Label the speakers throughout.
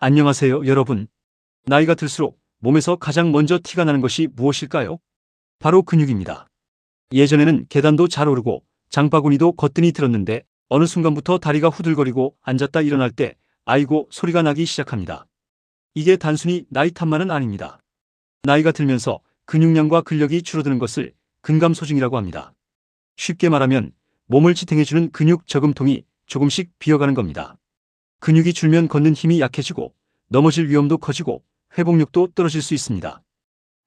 Speaker 1: 안녕하세요, 여러분. 나이가 들수록 몸에서 가장 먼저 티가 나는 것이 무엇일까요? 바로 근육입니다. 예전에는 계단도 잘 오르고 장바구니도 거뜬히 들었는데 어느 순간부터 다리가 후들거리고 앉았다 일어날 때 아이고 소리가 나기 시작합니다. 이게 단순히 나이 탓만은 아닙니다. 나이가 들면서 근육량과 근력이 줄어드는 것을 근감소증이라고 합니다. 쉽게 말하면 몸을 지탱해주는 근육 저금통이 조금씩 비어가는 겁니다. 근육이 줄면 걷는 힘이 약해지고 넘어질 위험도 커지고 회복력도 떨어질 수 있습니다.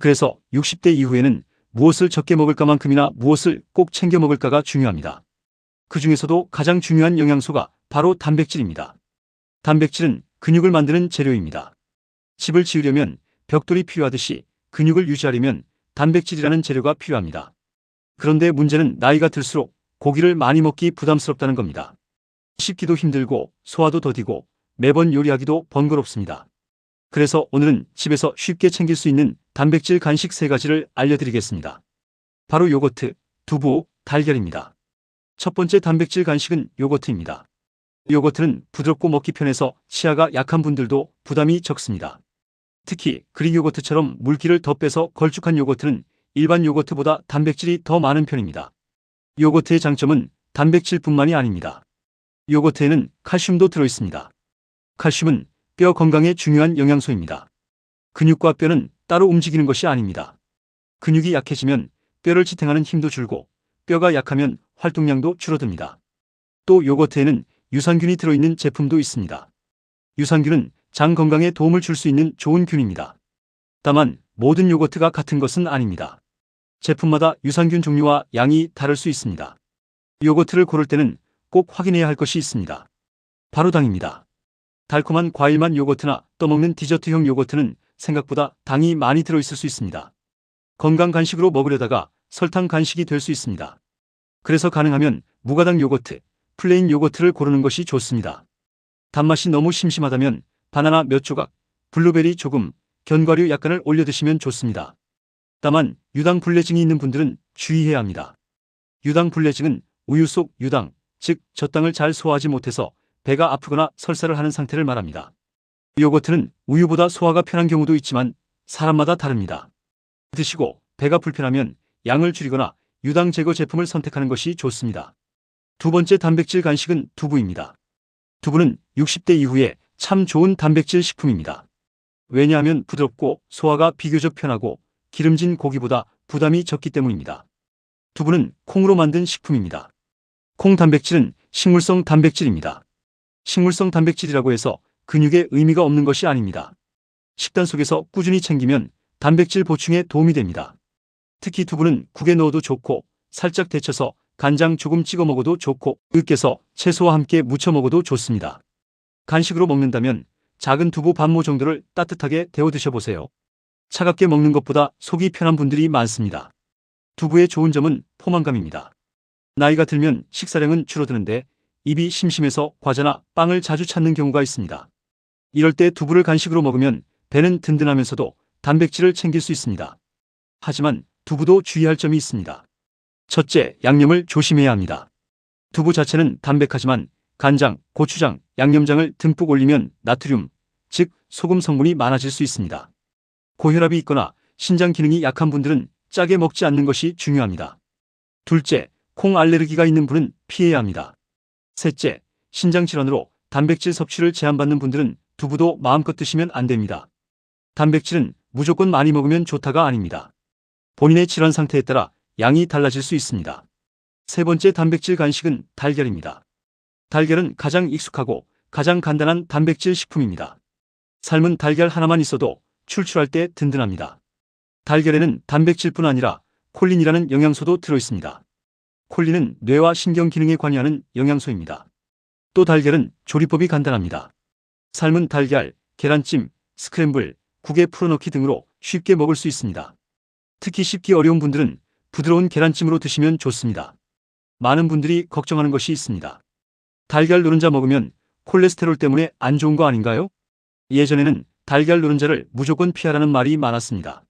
Speaker 1: 그래서 60대 이후에는 무엇을 적게 먹을까만큼이나 무엇을 꼭 챙겨 먹을까가 중요합니다. 그 중에서도 가장 중요한 영양소가 바로 단백질입니다. 단백질은 근육을 만드는 재료입니다. 집을 지으려면 벽돌이 필요하듯이 근육을 유지하려면 단백질이라는 재료가 필요합니다. 그런데 문제는 나이가 들수록 고기를 많이 먹기 부담스럽다는 겁니다. 씹기도 힘들고 소화도 더디고 매번 요리하기도 번거롭습니다. 그래서 오늘은 집에서 쉽게 챙길 수 있는 단백질 간식 3가지를 알려드리겠습니다. 바로 요거트, 두부, 달걀입니다. 첫 번째 단백질 간식은 요거트입니다. 요거트는 부드럽고 먹기 편해서 치아가 약한 분들도 부담이 적습니다. 특히 그릭 요거트처럼 물기를 더 빼서 걸쭉한 요거트는 일반 요거트보다 단백질이 더 많은 편입니다. 요거트의 장점은 단백질뿐만이 아닙니다. 요거트에는 칼슘도 들어있습니다. 칼슘은 뼈 건강에 중요한 영양소입니다. 근육과 뼈는 따로 움직이는 것이 아닙니다. 근육이 약해지면 뼈를 지탱하는 힘도 줄고 뼈가 약하면 활동량도 줄어듭니다. 또 요거트에는 유산균이 들어있는 제품도 있습니다. 유산균은 장 건강에 도움을 줄 수 있는 좋은 균입니다. 다만 모든 요거트가 같은 것은 아닙니다. 제품마다 유산균 종류와 양이 다를 수 있습니다. 요거트를 고를 때는 꼭 확인해야 할 것이 있습니다. 바로 당입니다. 달콤한 과일만 요거트나 떠먹는 디저트형 요거트는 생각보다 당이 많이 들어있을 수 있습니다. 건강 간식으로 먹으려다가 설탕 간식이 될 수 있습니다. 그래서 가능하면 무가당 요거트, 플레인 요거트를 고르는 것이 좋습니다. 단맛이 너무 심심하다면 바나나 몇 조각, 블루베리 조금, 견과류 약간을 올려 드시면 좋습니다. 다만 유당 불내증이 있는 분들은 주의해야 합니다. 유당 불내증은 우유 속 유당, 즉 젖당을 잘 소화하지 못해서 배가 아프거나 설사를 하는 상태를 말합니다. 요거트는 우유보다 소화가 편한 경우도 있지만 사람마다 다릅니다. 드시고 배가 불편하면 양을 줄이거나 유당 제거 제품을 선택하는 것이 좋습니다. 두 번째 단백질 간식은 두부입니다. 두부는 60대 이후에 참 좋은 단백질 식품입니다. 왜냐하면 부드럽고 소화가 비교적 편하고 기름진 고기보다 부담이 적기 때문입니다. 두부는 콩으로 만든 식품입니다. 콩 단백질은 식물성 단백질입니다. 식물성 단백질이라고 해서 근육에 의미가 없는 것이 아닙니다. 식단 속에서 꾸준히 챙기면 단백질 보충에 도움이 됩니다. 특히 두부는 국에 넣어도 좋고 살짝 데쳐서 간장 조금 찍어 먹어도 좋고 으깨서 채소와 함께 무쳐 먹어도 좋습니다. 간식으로 먹는다면 작은 두부 반모 정도를 따뜻하게 데워 드셔보세요. 차갑게 먹는 것보다 속이 편한 분들이 많습니다. 두부의 좋은 점은 포만감입니다. 나이가 들면 식사량은 줄어드는데 입이 심심해서 과자나 빵을 자주 찾는 경우가 있습니다. 이럴 때 두부를 간식으로 먹으면 배는 든든하면서도 단백질을 챙길 수 있습니다. 하지만 두부도 주의할 점이 있습니다. 첫째, 양념을 조심해야 합니다. 두부 자체는 담백하지만 간장, 고추장, 양념장을 듬뿍 올리면 나트륨, 즉 소금 성분이 많아질 수 있습니다. 고혈압이 있거나 신장 기능이 약한 분들은 짜게 먹지 않는 것이 중요합니다. 둘째, 콩 알레르기가 있는 분은 피해야 합니다. 셋째, 신장 질환으로 단백질 섭취를 제한받는 분들은 두부도 마음껏 드시면 안 됩니다. 단백질은 무조건 많이 먹으면 좋다가 아닙니다. 본인의 질환 상태에 따라 양이 달라질 수 있습니다. 세 번째 단백질 간식은 달걀입니다. 달걀은 가장 익숙하고 가장 간단한 단백질 식품입니다. 삶은 달걀 하나만 있어도 출출할 때 든든합니다. 달걀에는 단백질뿐 아니라 콜린이라는 영양소도 들어있습니다. 콜린은 뇌와 신경 기능에 관여하는 영양소입니다. 또 달걀은 조리법이 간단합니다. 삶은 달걀, 계란찜, 스크램블, 국에 풀어넣기 등으로 쉽게 먹을 수 있습니다. 특히 씹기 어려운 분들은 부드러운 계란찜으로 드시면 좋습니다. 많은 분들이 걱정하는 것이 있습니다. 달걀 노른자 먹으면 콜레스테롤 때문에 안 좋은 거 아닌가요? 예전에는 달걀 노른자를 무조건 피하라는 말이 많았습니다.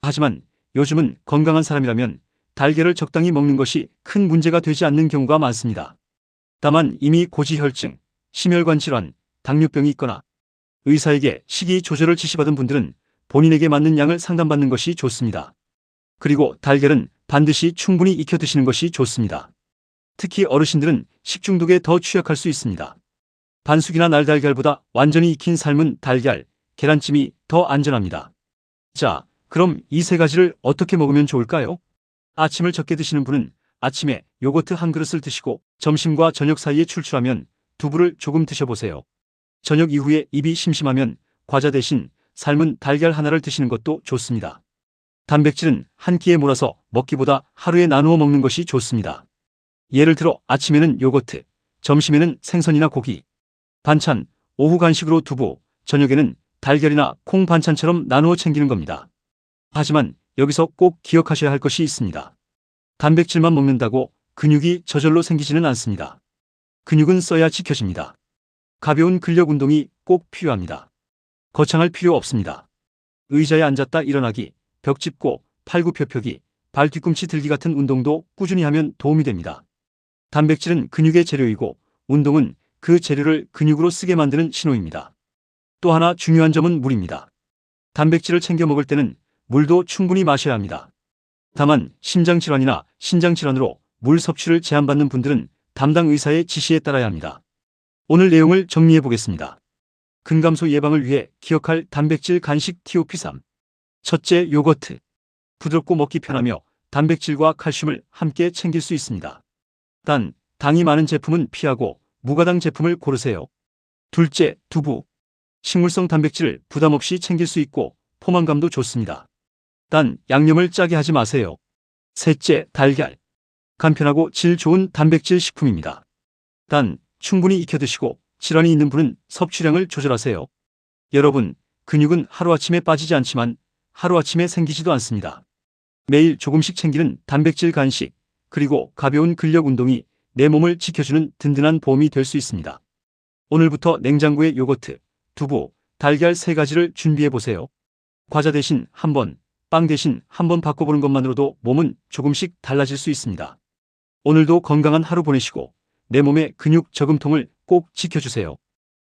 Speaker 1: 하지만 요즘은 건강한 사람이라면 달걀을 적당히 먹는 것이 큰 문제가 되지 않는 경우가 많습니다. 다만 이미 고지혈증, 심혈관 질환, 당뇨병이 있거나 의사에게 식이 조절을 지시받은 분들은 본인에게 맞는 양을 상담받는 것이 좋습니다. 그리고 달걀은 반드시 충분히 익혀 드시는 것이 좋습니다. 특히 어르신들은 식중독에 더 취약할 수 있습니다. 반숙이나 날달걀보다 완전히 익힌 삶은 달걀, 계란찜이 더 안전합니다. 자, 그럼 이 세 가지를 어떻게 먹으면 좋을까요? 아침을 적게 드시는 분은 아침에 요거트 한 그릇을 드시고 점심과 저녁 사이에 출출하면 두부를 조금 드셔보세요. 저녁 이후에 입이 심심하면 과자 대신 삶은 달걀 하나를 드시는 것도 좋습니다. 단백질은 한 끼에 몰아서 먹기보다 하루에 나누어 먹는 것이 좋습니다. 예를 들어 아침에는 요거트, 점심에는 생선이나 고기, 반찬, 오후 간식으로 두부, 저녁에는 달걀이나 콩 반찬처럼 나누어 챙기는 겁니다. 하지만 여기서 꼭 기억하셔야 할 것이 있습니다. 단백질만 먹는다고 근육이 저절로 생기지는 않습니다. 근육은 써야 지켜집니다. 가벼운 근력 운동이 꼭 필요합니다. 거창할 필요 없습니다. 의자에 앉았다 일어나기, 벽 짚고 팔굽혀펴기, 발 뒤꿈치 들기 같은 운동도 꾸준히 하면 도움이 됩니다. 단백질은 근육의 재료이고 운동은 그 재료를 근육으로 쓰게 만드는 신호입니다. 또 하나 중요한 점은 물입니다. 단백질을 챙겨 먹을 때는 물도 충분히 마셔야 합니다. 다만 심장질환이나 신장질환으로 물 섭취를 제한받는 분들은 담당 의사의 지시에 따라야 합니다. 오늘 내용을 정리해 보겠습니다. 근감소 예방을 위해 기억할 단백질 간식 TOP3. 첫째, 요거트. 부드럽고 먹기 편하며 단백질과 칼슘을 함께 챙길 수 있습니다. 단, 당이 많은 제품은 피하고 무가당 제품을 고르세요. 둘째, 두부. 식물성 단백질을 부담 없이 챙길 수 있고 포만감도 좋습니다. 단, 양념을 짜게 하지 마세요. 셋째, 달걀. 간편하고 질 좋은 단백질 식품입니다. 단, 충분히 익혀 드시고 질환이 있는 분은 섭취량을 조절하세요. 여러분, 근육은 하루아침에 빠지지 않지만 하루아침에 생기지도 않습니다. 매일 조금씩 챙기는 단백질 간식, 그리고 가벼운 근력 운동이 내 몸을 지켜주는 든든한 보험이 될 수 있습니다. 오늘부터 냉장고에 요거트, 두부, 달걀 세 가지를 준비해 보세요. 과자 대신 한 번, 빵 대신 한 번 바꿔보는 것만으로도 몸은 조금씩 달라질 수 있습니다. 오늘도 건강한 하루 보내시고 내 몸의 근육 저금통을 꼭 지켜주세요.